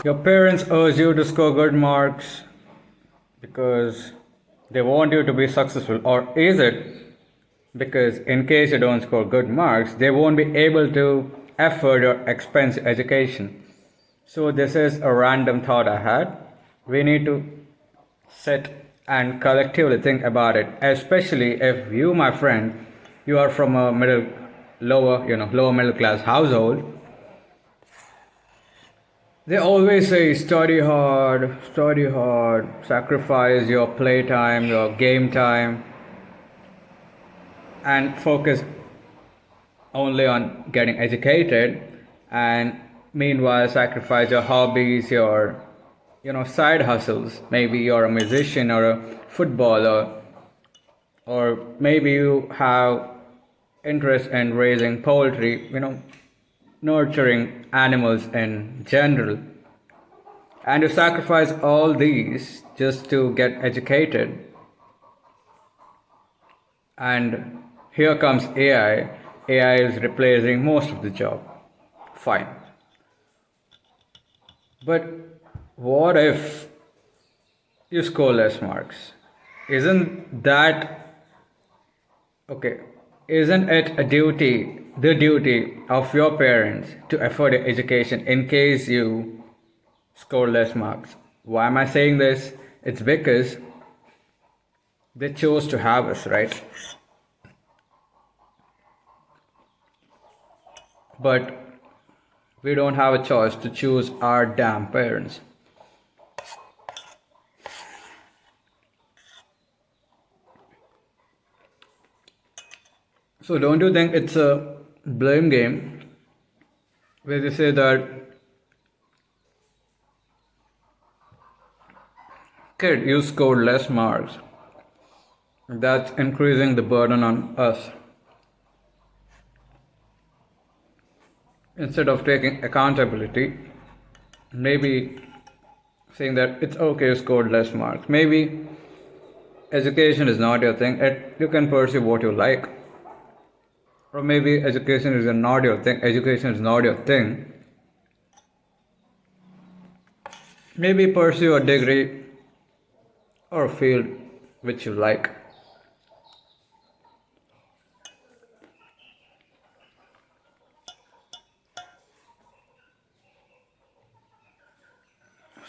Your parents urge you to score good marks because they want you to be successful, or is it because in case you don't score good marks, they won't be able to afford your expensive education? So, this is a random thought I had. We need to sit and collectively think about it, especially if you, my friend, you are from a lower middle class household. They always say study hard, sacrifice your playtime, your game time, and focus only on getting educated, and meanwhile sacrifice your hobbies, your side hustles. Maybe you're a musician or a footballer, or maybe you have interest in raising poultry, nurturing animals in general, and you sacrifice all these just to get educated. And here comes AI. AI is replacing most of the job. Fine. But what if you score less marks? Isn't that okay? Isn't it the duty of your parents to afford your education in case you score less marks? Why am I saying this? It's because they chose to have us, right? But we don't have a choice to choose our damn parents. So don't you think it's a blame game where they say that, kid, you scored less marks? That's increasing the burden on us. Instead of taking accountability, maybe saying that it's okay you scored less marks. Maybe education is not your thing. You can pursue what you like. Or maybe education is not your thing. Education is not your thing. Maybe pursue a degree or a field which you like.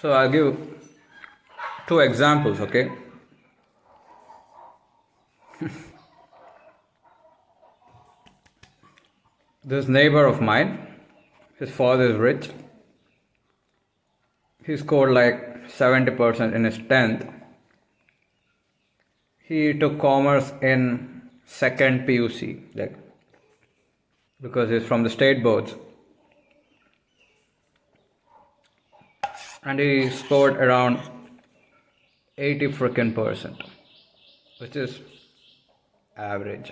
So I'll give two examples, okay? This neighbor of mine, his father is rich. He scored like 70% in his 10th. He took commerce in second PUC, like, because he's from the state boards. And he scored around 80 freaking percent, which is average.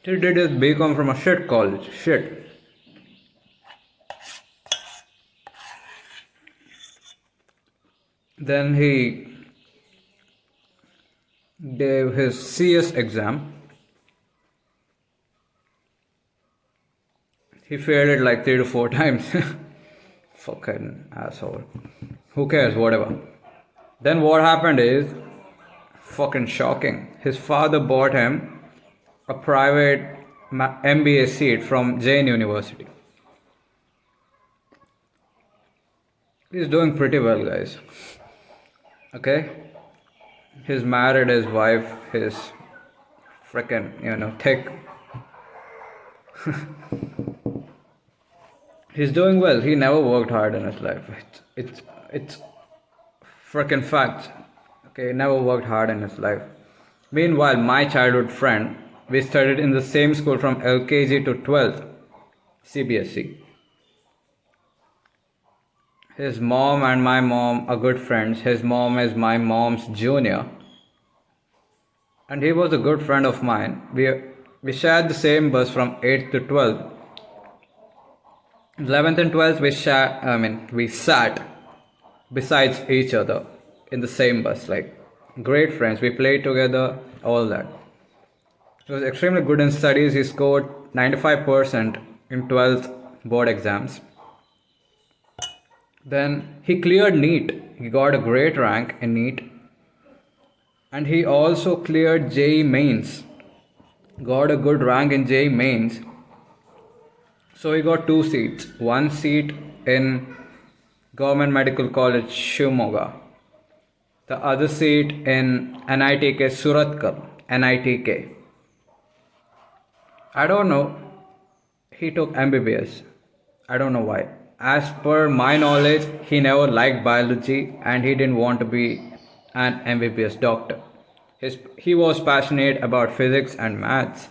He did his BCom from a shit college. Shit. Then he gave his CS exam. He failed it like 3 to 4 times. Fucking asshole. Who cares? Whatever. Then what happened is fucking shocking. His father bought him a private MBA seat from Jain University. He's doing pretty well, guys. Okay? He's married, his wife, his freaking, thick. He's doing well. He never worked hard in his life. It's freaking fact. Okay, he never worked hard in his life. Meanwhile, my childhood friend, we studied in the same school from LKG to 12th, CBSE. His mom and my mom are good friends. His mom is my mom's junior. And he was a good friend of mine. We shared the same bus from 8th to 12th. 11th and 12th we sat besides each other in the same bus, like great friends. We played together, all that. He was extremely good in studies. He scored 95% in 12th board exams. Then he cleared NEET. He got a great rank in NEET. And he also cleared JEE mains. Got a good rank in JEE mains. So he got two seats. One seat in Government Medical College Shimoga. The other seat in NITK Surathkal. NITK. I don't know. He took MBBS. I don't know why. As per my knowledge, he never liked biology and he didn't want to be an MBBS doctor. He was passionate about physics and maths.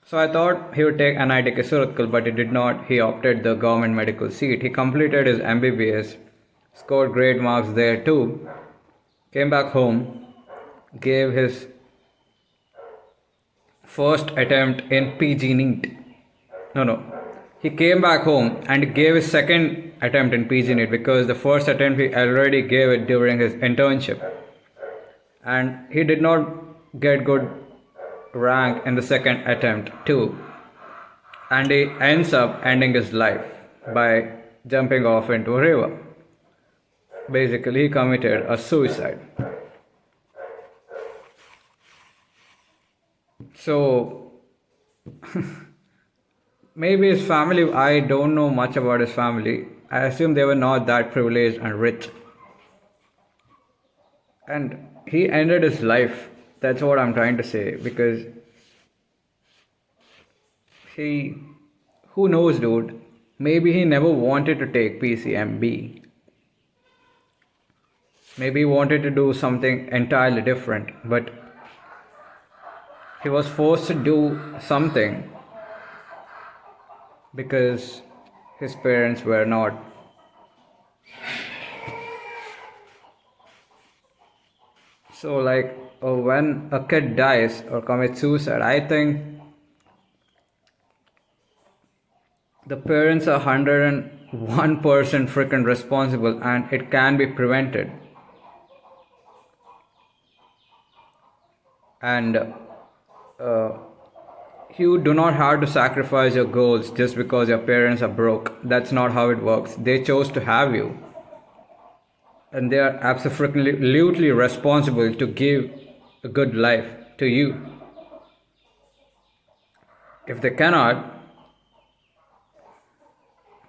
So I thought he would take NITK Surathkal, but he did not. He opted the government medical seat. He completed his MBBS, scored great marks there too, came back home, gave his first attempt in PG NEET. No. He came back home and gave his second attempt in PG NEET because the first attempt he already gave it during his internship. And he did not get good rank in the second attempt too. And he ends up ending his life by jumping off into a river. Basically, he committed a suicide. So, maybe his family, I don't know much about his family. I assume they were not that privileged and rich. And he ended his life. That's what I'm trying to say. Because who knows, dude? Maybe he never wanted to take PCMB. Maybe he wanted to do something entirely different. But he was forced to do something because his parents were not. So, like, when a kid dies or commits suicide, I think the parents are 101% freaking responsible and it can be prevented. And you do not have to sacrifice your goals just because your parents are broke. That's not how it works. They chose to have you. And they are absolutely responsible to give a good life to you. If they cannot,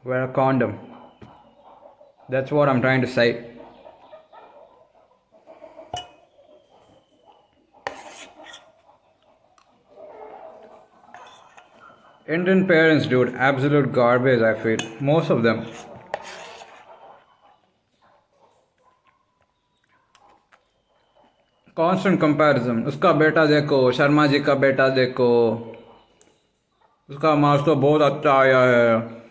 wear a condom. That's what I'm trying to say. Indian parents, dude, absolute garbage, I feel. Most of them. Constant comparison. उसका बेटा देखो, शर्मा जी का बेटा देखो, उसका marks तो बहुत अच्छा आया है.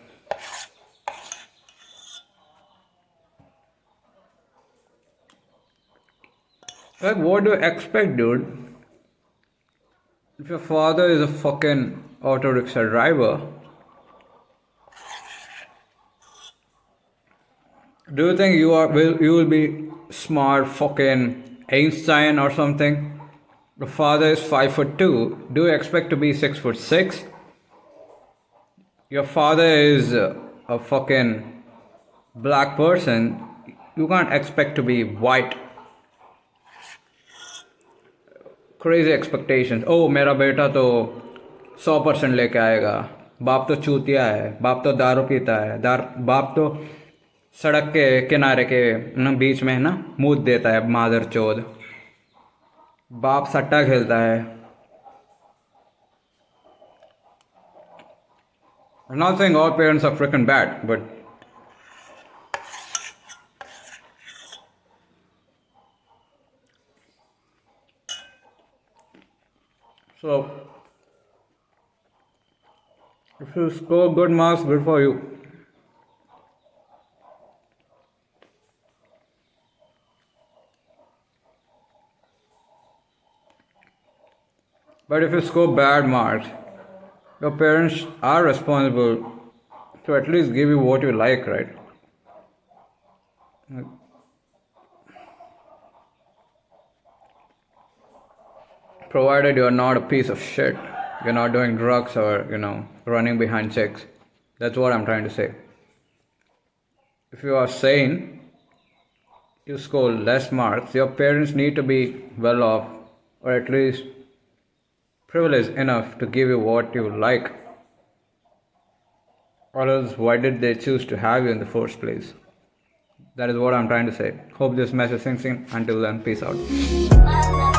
Like, what do you expect, dude? If your father is a fucking auto rickshaw driver, do you think you will be smart fucking Einstein or something? The father is 5'2". Do you expect to be 6'6"? Your father is a fucking black person. You can't expect to be white. Crazy expectations. Oh, मेरा बेटा तो 100% लेके आएगा. बाप तो चूतिया है. बाप तो दारू पीता है. बाप तो सड़क के किनारे के बीच में है ना मूत देता है मादर चोद. बाप सट्टा खेलता है. I'm not saying all parents are freaking bad, but so if you score good marks, good for you. But if you score bad marks, your parents are responsible to at least give you what you like, right? Provided you're not a piece of shit. You're not doing drugs or, running behind chicks. That's what I'm trying to say. If you are saying you score less marks, your parents need to be well off, or at least privileged enough to give you what you like. Or else, why did they choose to have you in the first place? That is what I'm trying to say. Hope this message sinks in. Until then, peace out.